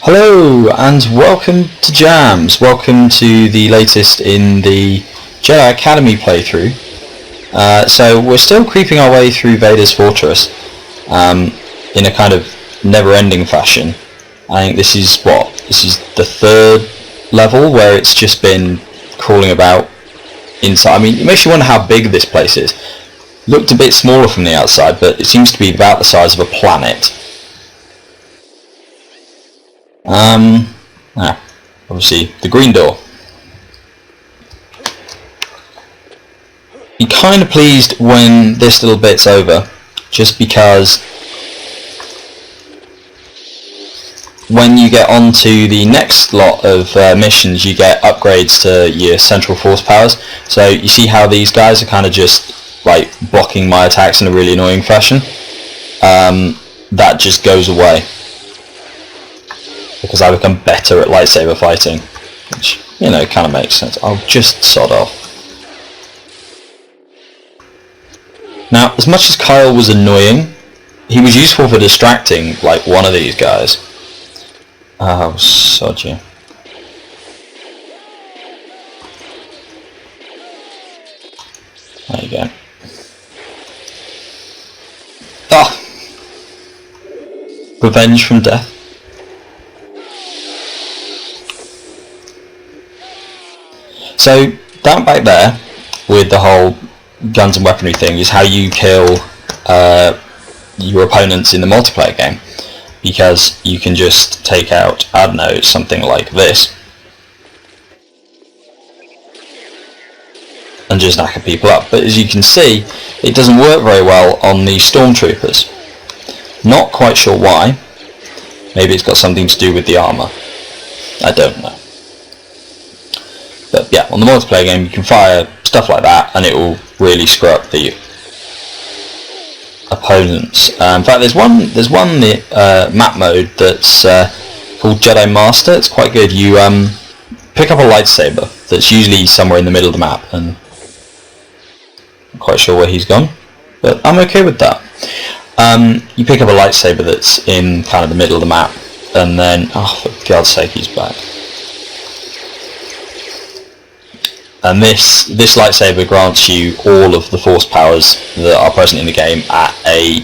Hello and welcome to Jams. Welcome to the latest in the Jedi Academy playthrough. So we're still creeping our way through Vader's fortress in a kind of never-ending fashion. I think this is the third level where it's just been crawling about inside. I mean, it makes you wonder how big this place is. Looked a bit smaller from the outside, but it seems to be about the size of a planet. Obviously the green door. Be kind of pleased when this little bit's over, just because when you get onto the next lot of missions you get upgrades to your central force powers. So you see how these guys are kind of just like blocking my attacks in a really annoying fashion. That just goes away because I become better at lightsaber fighting, which, you know, kind of makes sense. I'll just sod off. Now, as much as Kyle was annoying, he was useful for distracting, like, one of these guys. Oh, sod you. There you go. Ah! Revenge from death. So, that back there, with the whole guns and weaponry thing, is how you kill your opponents in the multiplayer game. Because you can just take out, I don't know, something like this, and just knacker people up. But as you can see, it doesn't work very well on the stormtroopers. Not quite sure why. Maybe it's got something to do with the armour. I don't know. But yeah, on the multiplayer game you can fire stuff like that and it will really screw up the opponents. In fact, there's one map mode that's called Jedi Master. It's quite good. You pick up a lightsaber that's usually somewhere in the middle of the map, and I'm quite sure where he's gone, but I'm okay with that. You pick up a lightsaber that's in kind of the middle of the map, and then, oh, for God's sake, he's back. And this lightsaber grants you all of the force powers that are present in the game at a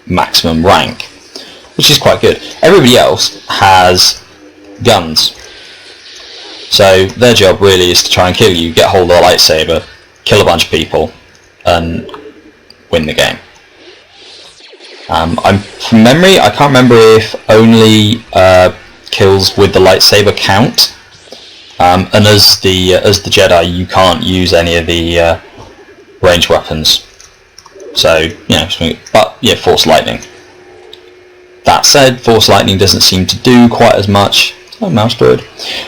maximum rank, which is quite good. Everybody else has guns, so their job really is to try and kill you, get hold of the lightsaber, kill a bunch of people, and win the game. From memory, I can't remember if only kills with the lightsaber count. And as the Jedi, you can't use any of the ranged weapons. So, you know, but yeah, Force Lightning. That said, Force Lightning doesn't seem to do quite as much. Oh, mouse droid.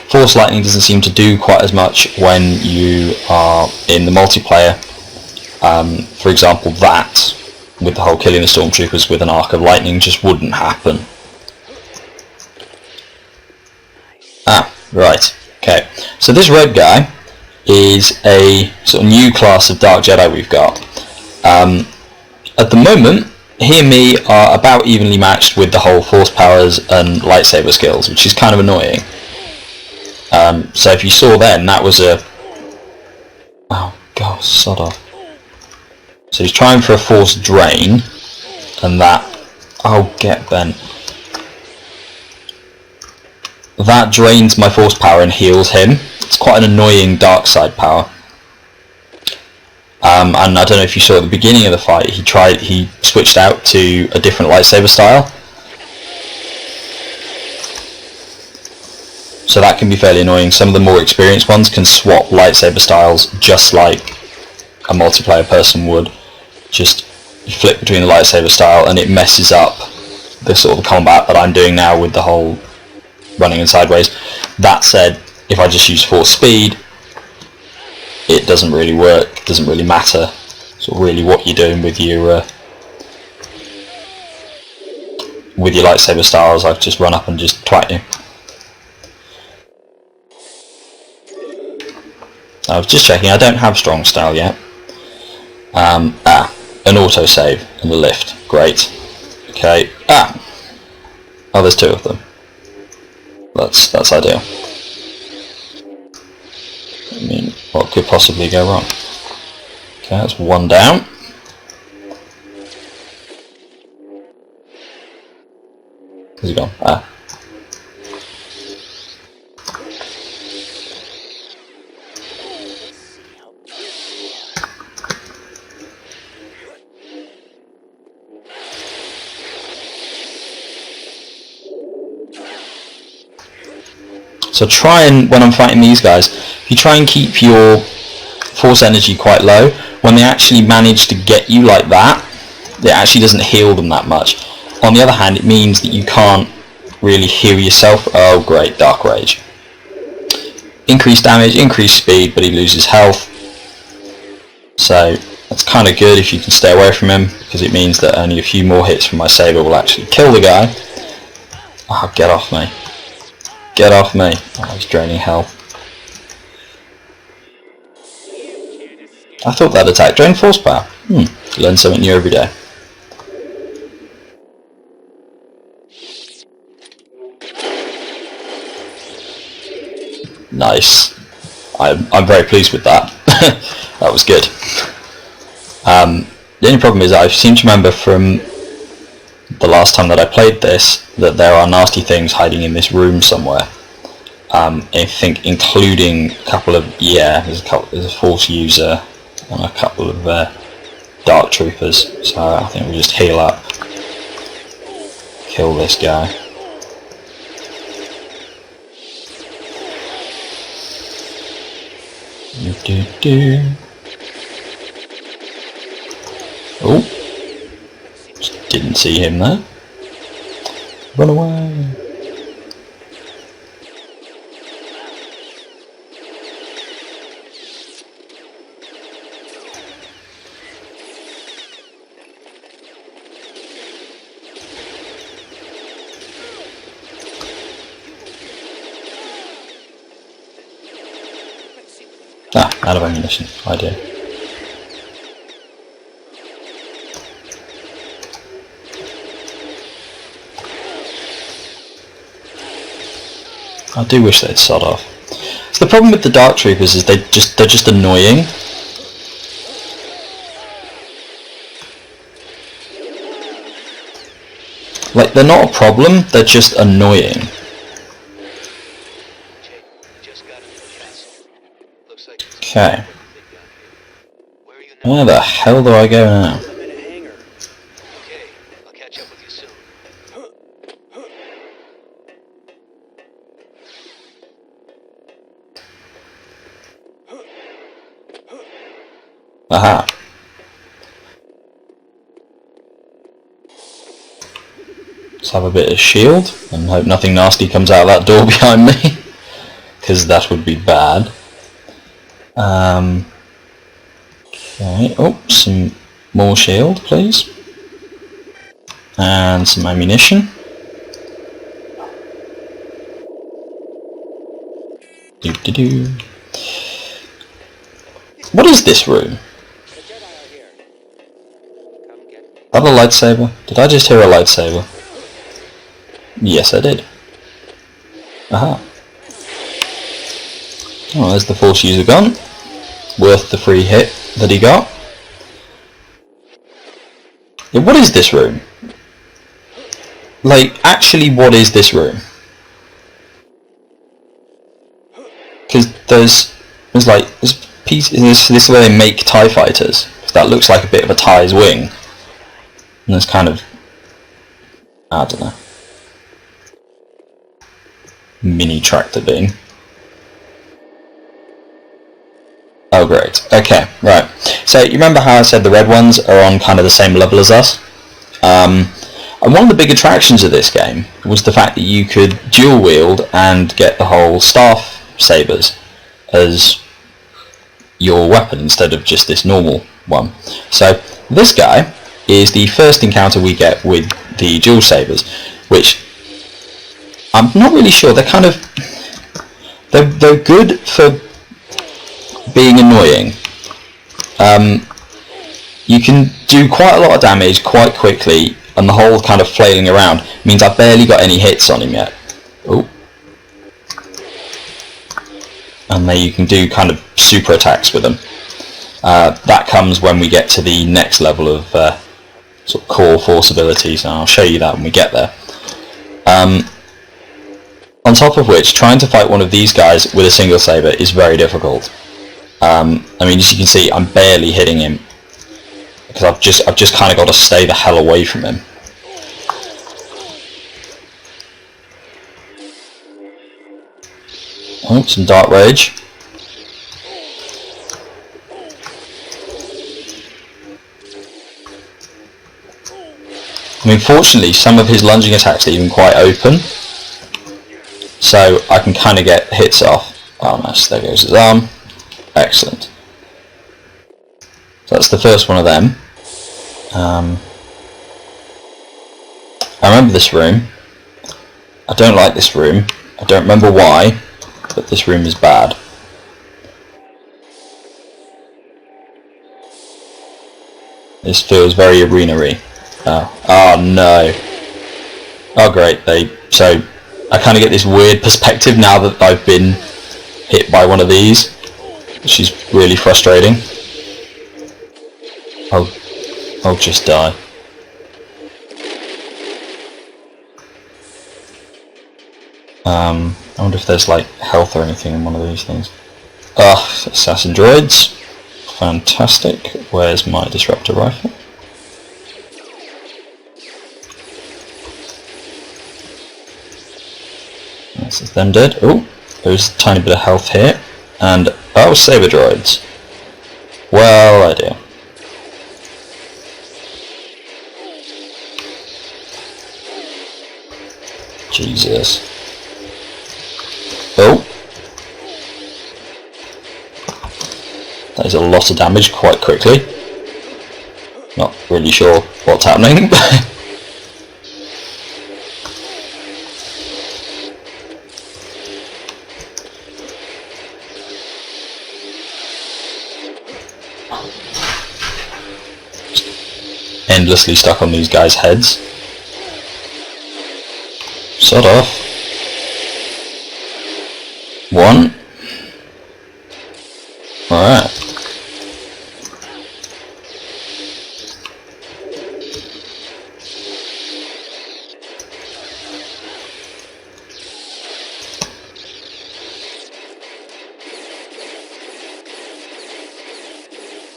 Force Lightning doesn't seem to do quite as much when you are in the multiplayer. For example, that with the whole killing the stormtroopers with an arc of lightning just wouldn't happen. Ah, right. Okay, so this red guy is a sort of new class of Dark Jedi we've got. At the moment, he and me are about evenly matched with the whole force powers and lightsaber skills, which is kind of annoying. So if you saw then, that was a... Oh, God, sod off. So he's trying for a force drain, and that... Oh, get bent. That drains my force power and heals him. It's quite an annoying dark side power. And I don't know if you saw at the beginning of the fight, he switched out to a different lightsaber style. So that can be fairly annoying. Some of the more experienced ones can swap lightsaber styles just like a multiplayer person would. Just flip between the lightsaber style and it messes up the sort of combat that I'm doing now with the whole running in sideways. That said, if I just use force speed, it doesn't really work. It doesn't really matter sort of really what you're doing with your lightsaber styles. I just run up and just twat you. I was just checking, I don't have strong style yet. An autosave and the lift. Great. Okay. Oh, there's two of them. That's ideal. I mean, what could possibly go wrong? Okay, that's one down. Where's he gone? Ah. So try and, when I'm fighting these guys, if you try and keep your force energy quite low, when they actually manage to get you like that, it actually doesn't heal them that much. On the other hand, it means that you can't really heal yourself. Oh great, Dark Rage. Increased damage, increased speed, but he loses health. So that's kind of good if you can stay away from him, because it means that only a few more hits from my saber will actually kill the guy. Oh, get off me. Get off me. Oh, he's draining health. I thought that attack drained force power. Learn something new every day. Nice. I'm very pleased with that. That was good. The only problem is I seem to remember from the last time that I played this that there are nasty things hiding in this room somewhere. I think including a couple of, there's a force user and a couple of dark troopers. So I think we'll just heal up, kill this guy. Oh, just didn't see him there. Run away. Out of ammunition. Idea. I do wish they'd sod off. So the problem with the Dark Troopers is they're just annoying. Like, they're not a problem, they're just annoying. Okay. Where the hell do I go now? Aha. Let's have a bit of shield and hope nothing nasty comes out of that door behind me, because that would be bad. Okay, oh, some more shield, please. And some ammunition. Doo-doo-doo. What is this room? Is that a lightsaber? Did I just hear a lightsaber? Yes, I did. Aha. Oh, there's the Force user gun. Worth the free hit that he got. Yeah, what is this room? Like, actually, what is this room? Because there's piece. This is where they make TIE fighters. That looks like a bit of a TIE's wing. And there's kind of, I don't know, mini tractor beam. Oh great, okay, right. So you remember how I said the red ones are on kind of the same level as us? And one of the big attractions of this game was the fact that you could dual wield and get the whole staff sabers as your weapon instead of just this normal one. So this guy is the first encounter we get with the dual sabers, which I'm not really sure. They're kind of they're good for being annoying. You can do quite a lot of damage quite quickly, and the whole kind of flailing around means I've barely got any hits on him yet. Oh, and then you can do kind of super attacks with them. That comes when we get to the next level of sort of core force abilities, and I'll show you that when we get there. On top of which, trying to fight one of these guys with a single saber is very difficult. I mean, as you can see, I'm barely hitting him because I've just kind of got to stay the hell away from him. Oh, some Dark Rage. I mean, fortunately, some of his lunging attacks are even quite open, so I can kind of get hits off. Oh, nice. There goes his arm. Excellent. So that's the first one of them. I remember this room. I don't like this room. I don't remember why, but this room is bad. This feels very arena-y. Oh no. Oh great, so I kind of get this weird perspective now that I've been hit by one of these, which is really frustrating. I'll just die. I wonder if there's like health or anything in one of these things. Assassin droids. Fantastic. Where's my disruptor rifle? This is them dead. Oh, there's a tiny bit of health here. And, oh, saber droids. Well, I do. Jesus. Oh. That is a lot of damage quite quickly. Not really sure what's happening. Endlessly stuck on these guys' heads. Sod off. One. Alright.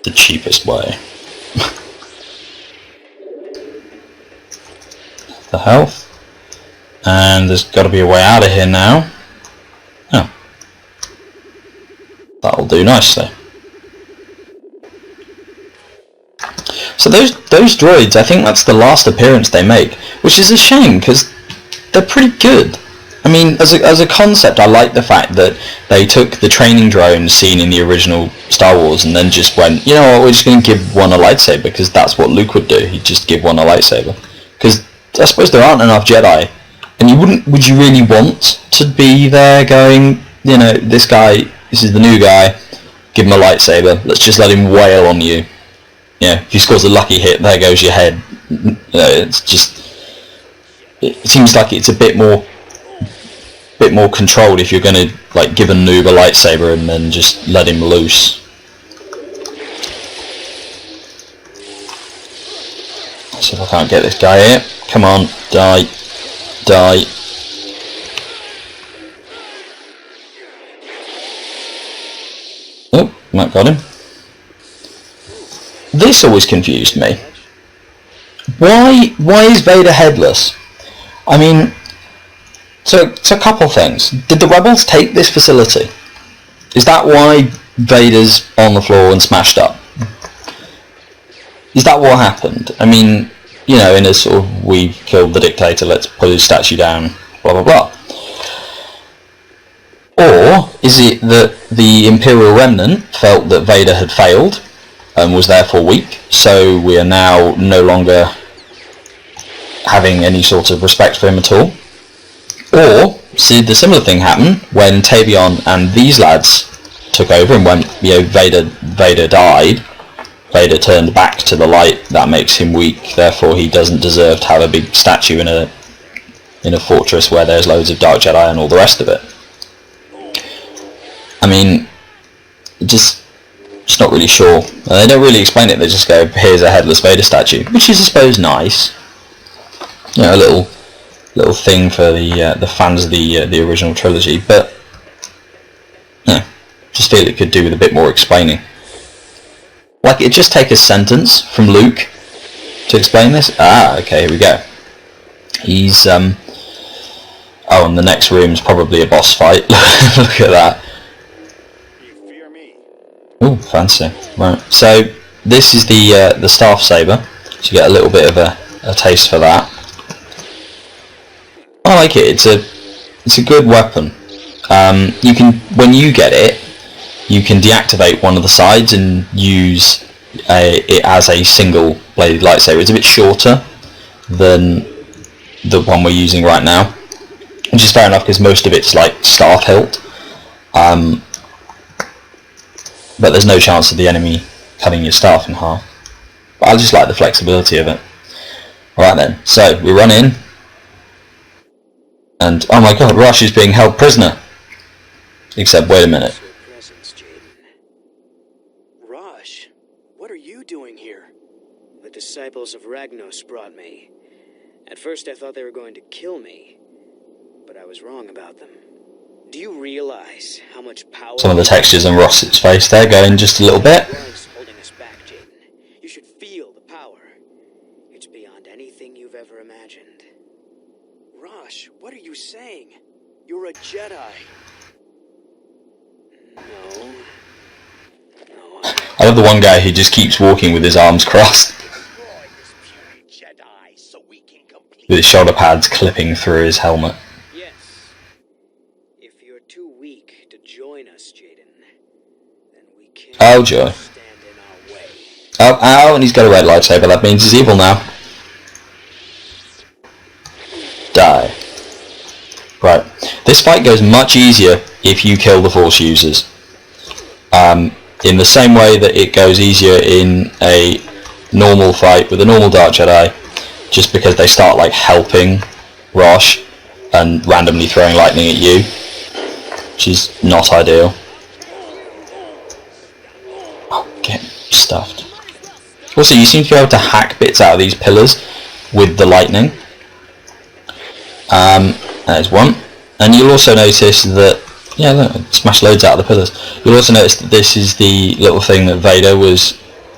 The cheapest way. The health. And there's got to be a way out of here now. Oh. That'll do nicely. So those droids, I think that's the last appearance they make, which is a shame because they're pretty good. I mean, as a concept, I like the fact that they took the training drones seen in the original Star Wars and then just went, you know what, we're just going to give one a lightsaber because that's what Luke would do. He'd just give one a lightsaber. Because I suppose there aren't enough Jedi. And would you really want to be there going, you know, this is the new guy, give him a lightsaber, let's just let him wail on you. Yeah, if he scores a lucky hit, there goes your head. It's just, it seems like it's a bit more controlled if you're going to like give a noob a lightsaber and then just let him loose. Let's see if I can't get this guy here. Come on, die. Die. Oh, that got him. This always confused me. Why is Vader headless? I mean, so it's a couple things. Did the rebels take this facility? Is that why Vader's on the floor and smashed up? Is that what happened? I mean, you know, in a sort of, we killed the dictator, let's put his statue down, blah blah blah. Or is it that the Imperial Remnant felt that Vader had failed and was therefore weak, so we are now no longer having any sort of respect for him at all? Or see the similar thing happen when Tavion and these lads took over and went, you know, Vader died. Vader turned back to the light, that makes him weak, therefore he doesn't deserve to have a big statue in a fortress where there's loads of Dark Jedi and all the rest of it. I mean, just not really sure. They don't really explain it. They just go, "Here's a headless Vader statue," which is, I suppose, nice. You know, a little thing for the fans of the original trilogy. But yeah, just feel it could do with a bit more explaining. Like, it just take a sentence from Luke to explain this. Ah, okay, here we go. He's oh, and the next room's probably a boss fight. Look at that. Oh, fancy. Right, so this is the staff saber. So you get a little bit of a taste for that. I like it. It's a good weapon. You can, when you get it, you can deactivate one of the sides and use it as a single bladed lightsaber. It's a bit shorter than the one we're using right now, which is fair enough because most of it's like staff hilt. But there's no chance of the enemy cutting your staff in half. But I just like the flexibility of it. Alright then, so we run in, and oh my god, Rush is being held prisoner. Except, wait a minute. Rush, what are you doing here? The disciples of Ragnos brought me. At first I thought they were going to kill me, but I was wrong about them. Do you realize how much power... Some of the textures on Ross's face there going just a little bit. Holding us back, Jaden. You should feel the power. It's beyond anything you've ever imagined. Rush, what are you saying? You're a Jedi. No. I love the one guy who just keeps walking with his arms crossed, with his shoulder pads clipping through his helmet. Yes. If you're too weak to join us, Jaden, then we can't Joy. stand in our way. Oh, and he's got a red lightsaber. That means he's evil now. Die. Right. This fight goes much easier if you kill the Force users. In the same way that it goes easier in a normal fight with a normal Dark Jedi, just because they start like helping Rosh and randomly throwing lightning at you, which is not ideal. Oh, get stuffed. Also, you seem to be able to hack bits out of these pillars with the lightning. That is one. And you'll also notice that, yeah, look, smash loads out of the pillars. You'll also notice that this is the little thing that Vader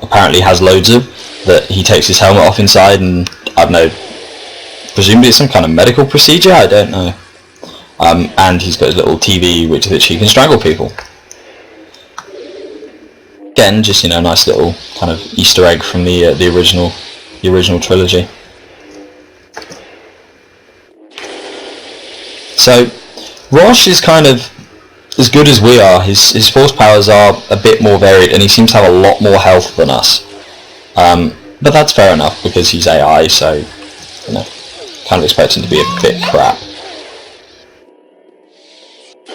apparently has loads of, that he takes his helmet off inside, and I don't know, presumably it's some kind of medical procedure, I don't know. And he's got his little TV which he can strangle people. Again, just, you know, nice little kind of Easter egg from the original trilogy. So Rosh is kind of as good as we are. His force powers are a bit more varied, and he seems to have a lot more health than us. But that's fair enough because he's AI, so, you know, kind of expect him to be a bit crap.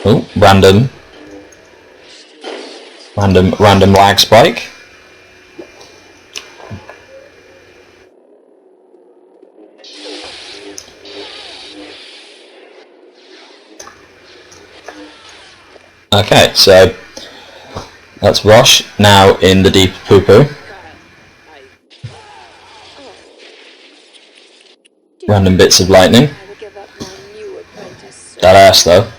Oh, random lag spike. Okay, so that's Rosh now in the deep poo-poo. Random bits of lightning. That ass though.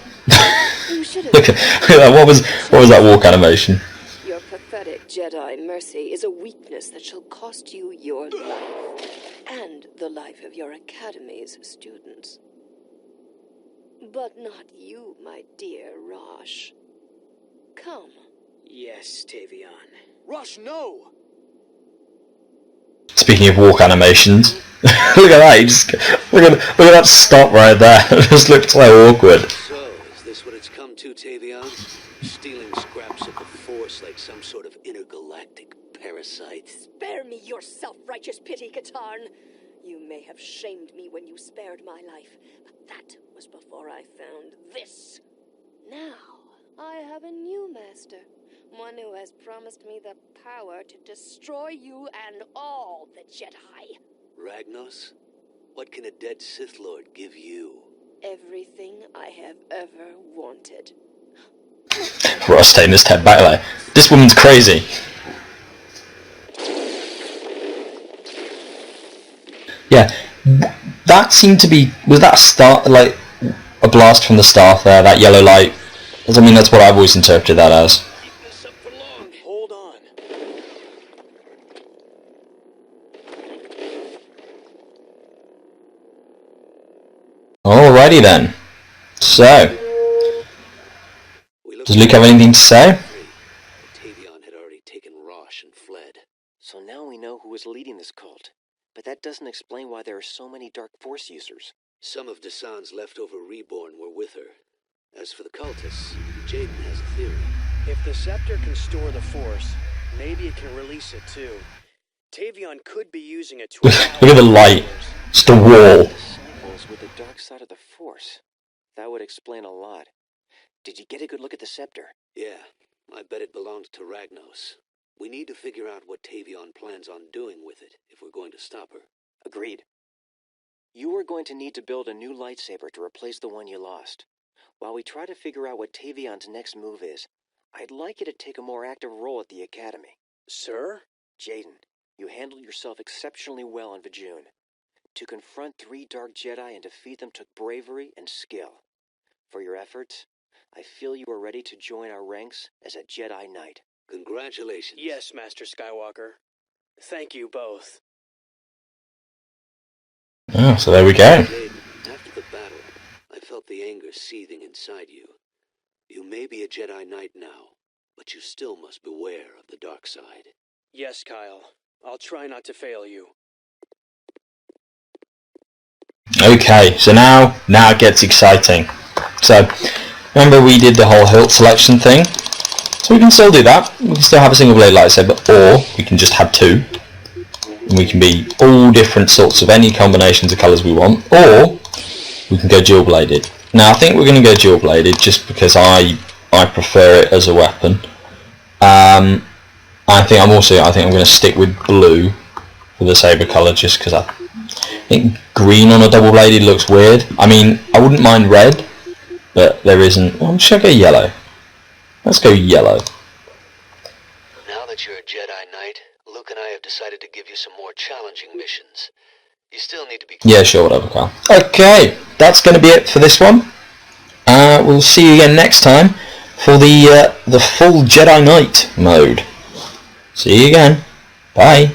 Look at that. What was that walk animation? Your pathetic Jedi mercy is a weakness that shall cost you your life and the life of your Academy's students. But not you, my dear Rosh. Come. Yes, Tavion. Rush, no! Speaking of walk animations, look at that. Look at that stop right there. It just looked so awkward. So, is this what it's come to, Tavion? Stealing scraps of the Force like some sort of intergalactic parasite? Spare me your self-righteous pity, Katarn. You may have shamed me when you spared my life, but that was before I found this. Now, I have a new master. One who has promised me the power to destroy you and all the Jedi. Ragnos? What can a dead Sith Lord give you? Everything I have ever wanted. Ross taking his head back there. This woman's crazy. Yeah, that seemed to be... Was that like a blast from the start there, that yellow light? I mean, that's what I've always interpreted that as. Hold on. Alrighty then. So, does Luke have anything to say? Tavion had already taken Rosh and fled. So now we know who was leading this cult. But that doesn't explain why there are so many Dark Force users. Some of Desan's leftover Reborn were with her. As for the cultists, Jaden has a theory. If the Scepter can store the Force, maybe it can release it too. Tavion could be using it to... Look at the light. It's the wall. Disciples with the dark side of the Force. That would explain a lot. Did you get a good look at the Scepter? Yeah, I bet it belongs to Ragnos. We need to figure out what Tavion plans on doing with it if we're going to stop her. Agreed. You are going to need to build a new lightsaber to replace the one you lost. While we try to figure out what Tavion's next move is, I'd like you to take a more active role at the Academy. Sir? Jaden, you handled yourself exceptionally well on Vijun. To confront 3 Dark Jedi and defeat them took bravery and skill. For your efforts, I feel you are ready to join our ranks as a Jedi Knight. Congratulations. Yes, Master Skywalker. Thank you both. Oh, so there we go. After the battle, I felt the anger seething inside you. You may be a Jedi Knight now, but you still must beware of the dark side. Yes, Kyle. I'll try not to fail you. Okay, so now it gets exciting. So, remember we did the whole hilt selection thing? So we can still do that. We can still have a single blade lightsaber, or we can just have 2. And we can be all different sorts of any combinations of colours we want, or we can go dual bladed. Now I think we're going to go dual bladed just because I prefer it as a weapon. I think I'm going to stick with blue for the saber colour just because I think green on a double bladed looks weird. I mean, I wouldn't mind red, but there isn't. Well, should I go yellow? Let's go yellow. Now that you're a Jedi Knight, Luke and I have decided to give you some more challenging missions. You still need to be... Yeah, sure, whatever, Carl. Okay, that's going to be it for this one. We'll see you again next time for the full Jedi Knight mode. See you again. Bye.